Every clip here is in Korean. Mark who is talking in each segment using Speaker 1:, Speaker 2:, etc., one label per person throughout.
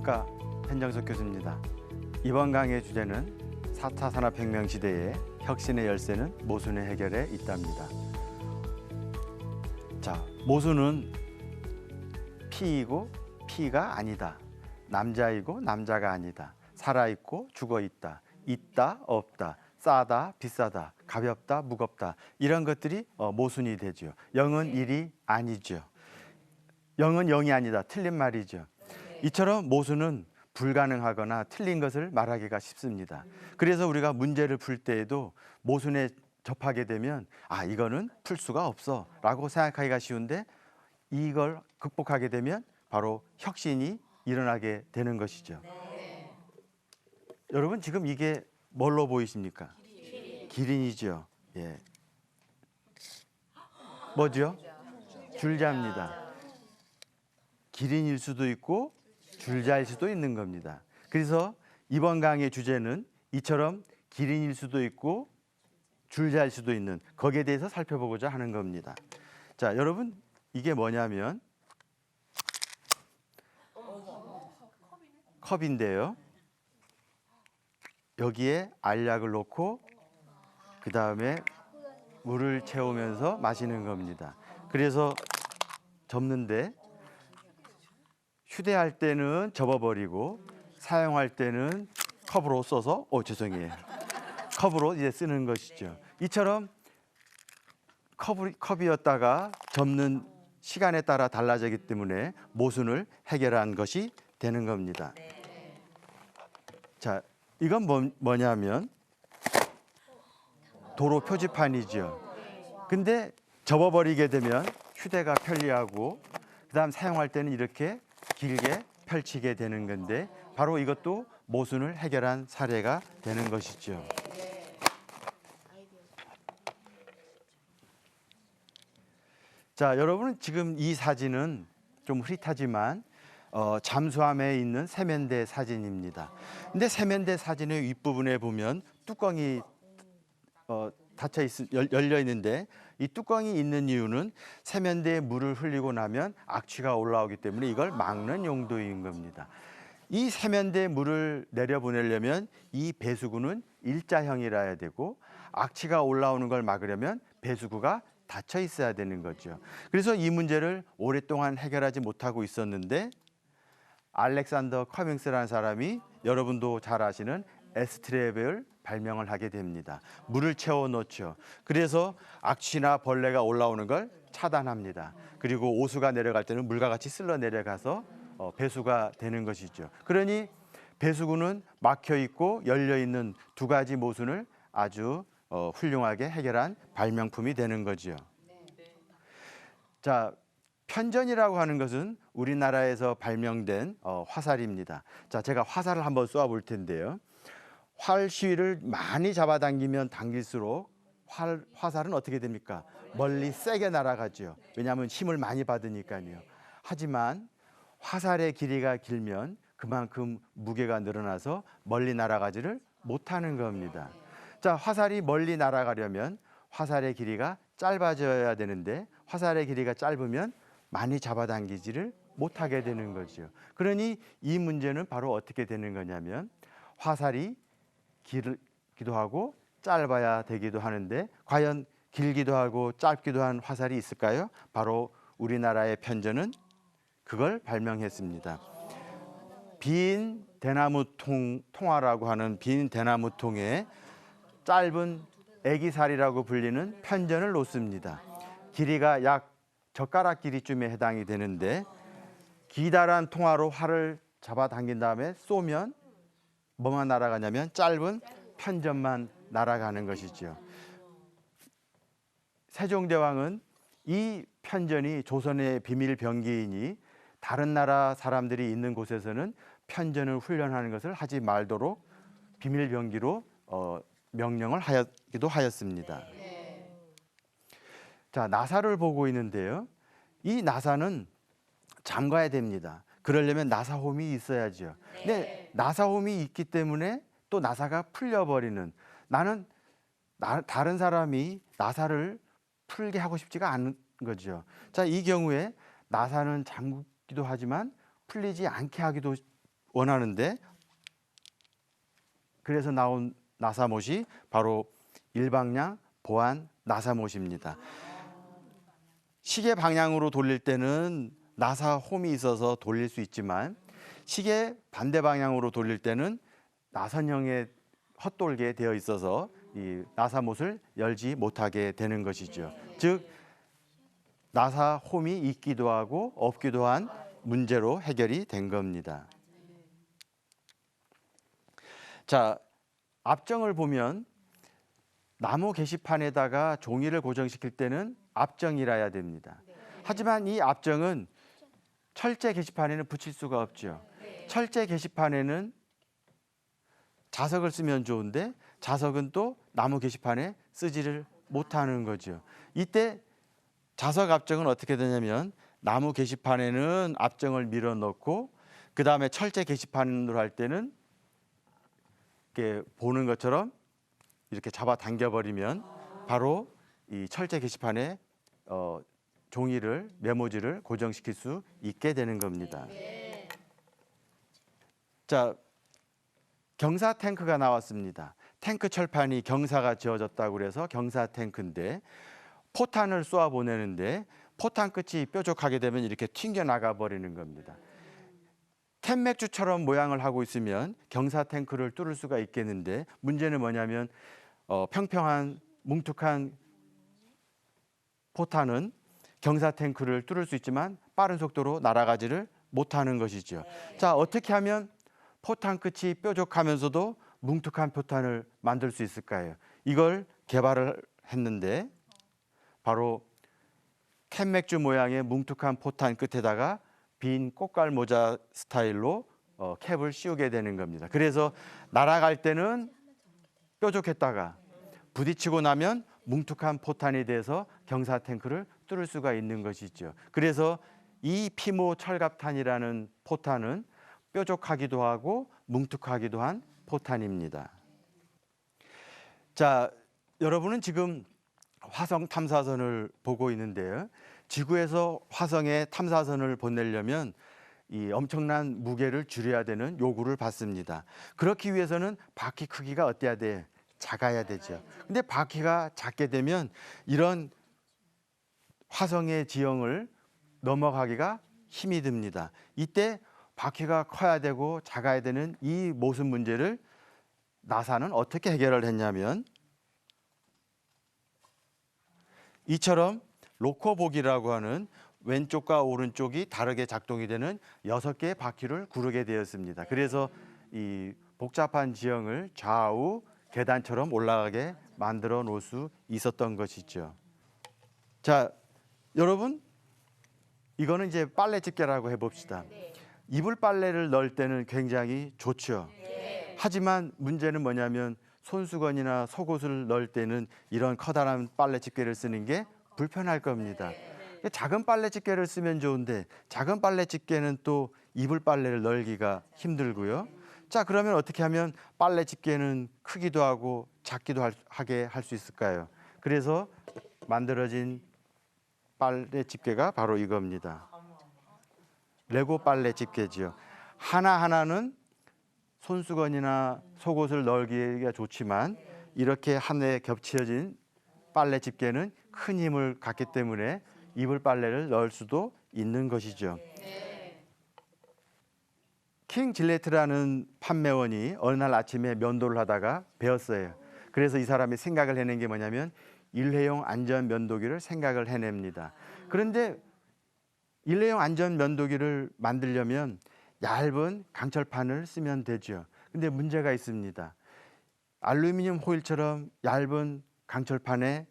Speaker 1: 국문학과 현정석 교수입니다. 이번 강의 주제는 4차 산업혁명 시대의 혁신의 열쇠는 모순의 해결에 있답니다. 자, 모순은 피이고 피가 아니다. 남자이고 남자가 아니다. 살아있고 죽어있다. 있다 없다. 싸다 비싸다. 가볍다 무겁다. 이런 것들이 모순이 되죠. 0은 1이 아니죠. 0은 0이 아니다. 틀린 말이죠. 이처럼 모순은 불가능하거나 틀린 것을 말하기가 쉽습니다. 그래서 우리가 문제를 풀 때에도 모순에 접하게 되면 이거는 풀 수가 없어 라고 생각하기가 쉬운데, 이걸 극복하게 되면 바로 혁신이 일어나게 되는 것이죠. 여러분, 지금 이게 뭘로 보이십니까? 기린이죠. 예. 뭐죠? 줄자입니다. 기린일 수도 있고 줄자일 수도 있는 겁니다. 그래서 이번 강의 주제는 이처럼 기린일 수도 있고 줄자일 수도 있는, 거기에 대해서 살펴보고자 하는 겁니다. 자, 여러분, 이게 뭐냐면 컵인데요. 여기에 알약을 넣고 그 다음에 물을 채우면서 마시는 겁니다. 그래서 접는데, 휴대할 때는 접어버리고 사용할 때는 컵으로 써서 죄송해요. 컵으로 이제 쓰는 것이죠. 이처럼 컵이었다가 접는 시간에 따라 달라지기 때문에 모순을 해결한 것이 되는 겁니다. 자, 이건 뭐냐면 도로 표지판이죠. 근데 접어버리게 되면 휴대가 편리하고 그다음 사용할 때는 이렇게 길게 펼치게 되는 건데, 바로 이것도 모순을 해결한 사례가 되는 것이죠. 자, 여러분, 지금 이 사진은 좀 흐릿하지만 잠수함에 있는 세면대 사진입니다. 근데 세면대 사진의 윗부분에 보면 뚜껑이 열려 있는데, 이 뚜껑이 있는 이유는 세면대에 물을 흘리고 나면 악취가 올라오기 때문에 이걸 막는 용도인 겁니다. 이 세면대에 물을 내려보내려면 이 배수구는 일자형이라 해야 되고, 악취가 올라오는 걸 막으려면 배수구가 닫혀 있어야 되는 거죠. 그래서 이 문제를 오랫동안 해결하지 못하고 있었는데, 알렉산더 커밍스라는 사람이 여러분도 잘 아시는 에스트랩을 발명을 하게 됩니다. 물을 채워 넣죠. 그래서 악취나 벌레가 올라오는 걸 차단합니다. 그리고 오수가 내려갈 때는 물과 같이 쓸러 내려가서 배수가 되는 것이죠. 그러니 배수구는 막혀 있고 열려 있는 두 가지 모순을 아주 훌륭하게 해결한 발명품이 되는 거죠. 자, 편전이라고 하는 것은 우리나라에서 발명된 화살입니다. 자, 제가 화살을 한번 쏘아 볼 텐데요. 활 시위를 많이 잡아당기면 당길수록 화살은 어떻게 됩니까? 멀리 세게 날아가죠. 왜냐하면 힘을 많이 받으니까요. 하지만 화살의 길이가 길면 그만큼 무게가 늘어나서 멀리 날아가지를 못하는 겁니다. 자, 화살이 멀리 날아가려면 화살의 길이가 짧아져야 되는데, 화살의 길이가 짧으면 많이 잡아당기지를 못하게 되는 거죠. 그러니 이 문제는 바로 어떻게 되는 거냐면, 화살이 길기도 하고 짧아야 되기도 하는데, 과연 길기도 하고 짧기도 한 화살이 있을까요? 바로 우리나라의 편전은 그걸 발명했습니다. 빈 대나무 통화라고 하는 빈 대나무 통에 짧은 애기살이라고 불리는 편전을 놓습니다. 길이가 약 젓가락 길이쯤에 해당이 되는데, 기다란 통화로 활을 잡아당긴 다음에 쏘면 뭐만 날아가냐면 짧은 편전만 날아가는 것이죠. 세종대왕은 이 편전이 조선의 비밀 병기이니 다른 나라 사람들이 있는 곳에서는 편전을 훈련하는 것을 하지 말도록 비밀 병기로 명령을 하기도 하였습니다. 자, 나사를 보고 있는데요. 이 나사는 잠가야 됩니다. 그러려면 나사홈이 있어야죠. 근데 나사홈이 있기 때문에 또 나사가 풀려버리는, 나는 다른 사람이 나사를 풀게 하고 싶지가 않은 거죠. 자, 이 경우에 나사는 잠기도 하지만 풀리지 않게 하기도 원하는데 그래서 나온 나사못이 바로 일방향 보안 나사못입니다. 시계 방향으로 돌릴 때는 나사 홈이 있어서 돌릴 수 있지만 시계 반대 방향으로 돌릴 때는 나선형에 헛돌게 되어 있어서 이 나사못을 열지 못하게 되는 것이죠. 즉 나사 홈이 있기도 하고 없기도 한 문제로 해결이 된 겁니다. 자, 압정을 보면 나무 게시판에다가 종이를 고정시킬 때는 압정이라야 됩니다. 하지만 이 압정은 철제 게시판에는 붙일 수가 없죠. 철제 게시판에는 자석을 쓰면 좋은데 자석은 또 나무 게시판에 쓰지를 못하는 거죠. 이때 자석 압정은 어떻게 되냐면 나무 게시판에는 압정을 밀어 넣고 그 다음에 철제 게시판으로 할 때는 이렇게 보는 것처럼 이렇게 잡아 당겨버리면 바로 이 철제 게시판에 종이를 메모지를 고정시킬 수 있게 되는 겁니다. 자, 경사 탱크가 나왔습니다. 탱크 철판이 경사가 지어졌다고 그래서 경사 탱크인데 포탄을 쏘아 보내는데 포탄 끝이 뾰족하게 되면 이렇게 튕겨 나가 버리는 겁니다. 캔맥주처럼 모양을 하고 있으면 경사 탱크를 뚫을 수가 있겠는데 문제는 뭐냐면 평평한 뭉툭한 포탄은 경사 탱크를 뚫을 수 있지만 빠른 속도로 날아가지를 못하는 것이죠. 자, 어떻게 하면 포탄 끝이 뾰족하면서도 뭉툭한 포탄을 만들 수 있을까요? 이걸 개발을 했는데 바로 캔맥주 모양의 뭉툭한 포탄 끝에다가 빈 꽃갈 모자 스타일로 캡을 씌우게 되는 겁니다. 그래서 날아갈 때는 뾰족했다가 부딪히고 나면 뭉툭한 포탄이 돼서 경사 탱크를 뚫을 수가 있는 것이죠. 그래서 이 피모 철갑탄이라는 포탄은 뾰족하기도 하고 뭉툭하기도 한 포탄입니다. 자, 여러분은 지금 화성 탐사선을 보고 있는데요. 지구에서 화성에 탐사선을 보내려면 이 엄청난 무게를 줄여야 되는 요구를 받습니다. 그렇기 위해서는 바퀴 크기가 어때야 돼? 작아야 되죠. 근데 바퀴가 작게 되면 이런 화성의 지형을 넘어가기가 힘이 듭니다. 이때 바퀴가 커야 되고 작아야 되는 이 모순 문제를 나사는 어떻게 해결을 했냐면 이처럼 로커복이라고 하는 왼쪽과 오른쪽이 다르게 작동이 되는 6개의 바퀴를 구르게 되었습니다. 그래서 이 복잡한 지형을 좌우 계단처럼 올라가게 만들어 놓을 수 있었던 것이죠. 자, 여러분, 이거는 이제 빨래 집게라고 해봅시다. 이불 빨래를 넣을 때는 굉장히 좋죠. 하지만 문제는 뭐냐면 손수건이나 속옷을 넣을 때는 이런 커다란 빨래 집게를 쓰는 게 불편할 겁니다. 작은 빨래 집게를 쓰면 좋은데 작은 빨래 집게는 또 이불 빨래를 널기가 힘들고요. 자, 그러면 어떻게 하면 빨래 집게는 크기도 하고 작기도 하게 할 수 있을까요? 그래서 만들어진 빨래 집게가 바로 이겁니다. 레고 빨래 집게지요. 하나하나는 손수건이나 속옷을 널기가 좋지만 이렇게 하나에 겹쳐진 빨래 집게는 큰 힘을 갖기 때문에 이불 빨래를 넣을 수도 있는 것이죠. 킹 질레트라는 판매원이 어느 날 아침에 면도를 하다가 배웠어요. 그래서 이 사람이 생각을 해낸 게 뭐냐면 일회용 안전 면도기를 생각을 해냅니다. 그런데 일회용 안전 면도기를 만들려면 얇은 강철판을 쓰면 되죠. 근데 문제가 있습니다. 알루미늄 호일처럼 얇은 강철판에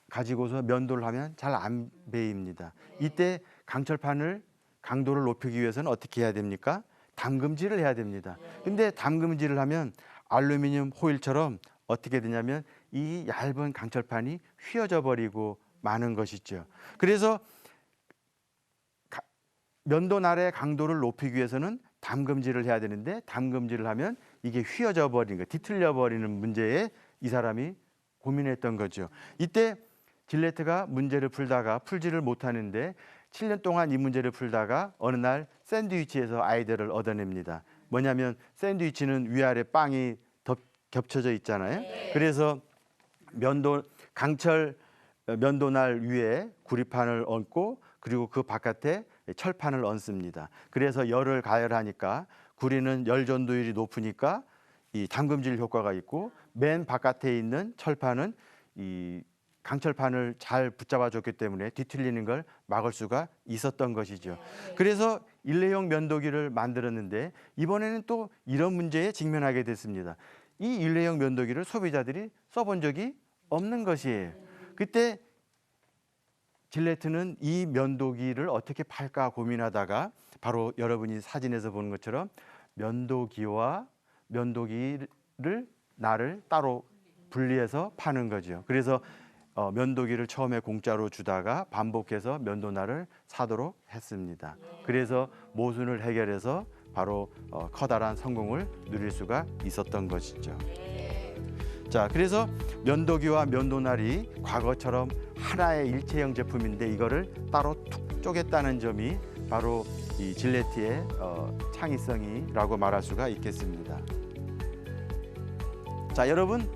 Speaker 1: 가지고서 면도를 하면 잘 안 베입니다. 이때 강철판을 강도를 높이기 위해서는 어떻게 해야 됩니까? 담금질을 해야 됩니다. 근데 담금질을 하면 알루미늄 호일처럼 어떻게 되냐면 이 얇은 강철판이 휘어져 버리고 마는 것이죠. 그래서 면도날의 강도를 높이기 위해서는 담금질을 해야 되는데 담금질을 하면 이게 휘어져 버리는 거, 뒤틀려 버리는 문제에 이 사람이 고민했던 거죠. 이때 질레트가 문제를 풀다가 풀지를 못하는데 7년 동안 이 문제를 풀다가 어느 날 샌드위치에서 아이디어를 얻어냅니다. 뭐냐면 샌드위치는 위아래 빵이 겹쳐져 있잖아요. 그래서 강철 면도날 위에 구리판을 얹고 그리고 그 바깥에 철판을 얹습니다. 그래서 열을 가열하니까 구리는 열 전도율이 높으니까 이 담금질 효과가 있고 맨 바깥에 있는 철판은 이 강철판을 잘 붙잡아 줬기 때문에 뒤틀리는 걸 막을 수가 있었던 것이죠. 그래서 일회용 면도기를 만들었는데 이번에는 또 이런 문제에 직면하게 됐습니다. 이 일회용 면도기를 소비자들이 써본 적이 없는 것이에요. 그때 질레트는 이 면도기를 어떻게 팔까 고민하다가 바로 여러분이 사진에서 보는 것처럼 면도기와 면도기를 날을 따로 분리해서 파는 거죠. 그래서 면도기를 처음에 공짜로 주다가 반복해서 면도날을 사도록 했습니다. 그래서 모순을 해결해서 바로 커다란 성공을 누릴 수가 있었던 것이죠. 자, 그래서 면도기와 면도날이 과거처럼 하나의 일체형 제품인데 이거를 따로 툭 쪼갰다는 점이 바로 이 질레트의 창의성이라고 말할 수가 있겠습니다. 자, 여러분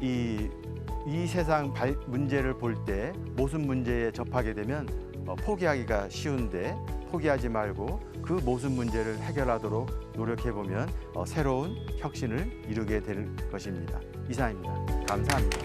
Speaker 1: 이 세상 문제를 볼 때 모순 문제에 접하게 되면 포기하기가 쉬운데 포기하지 말고 그 모순 문제를 해결하도록 노력해 보면 새로운 혁신을 이루게 될 것입니다. 이상입니다. 감사합니다.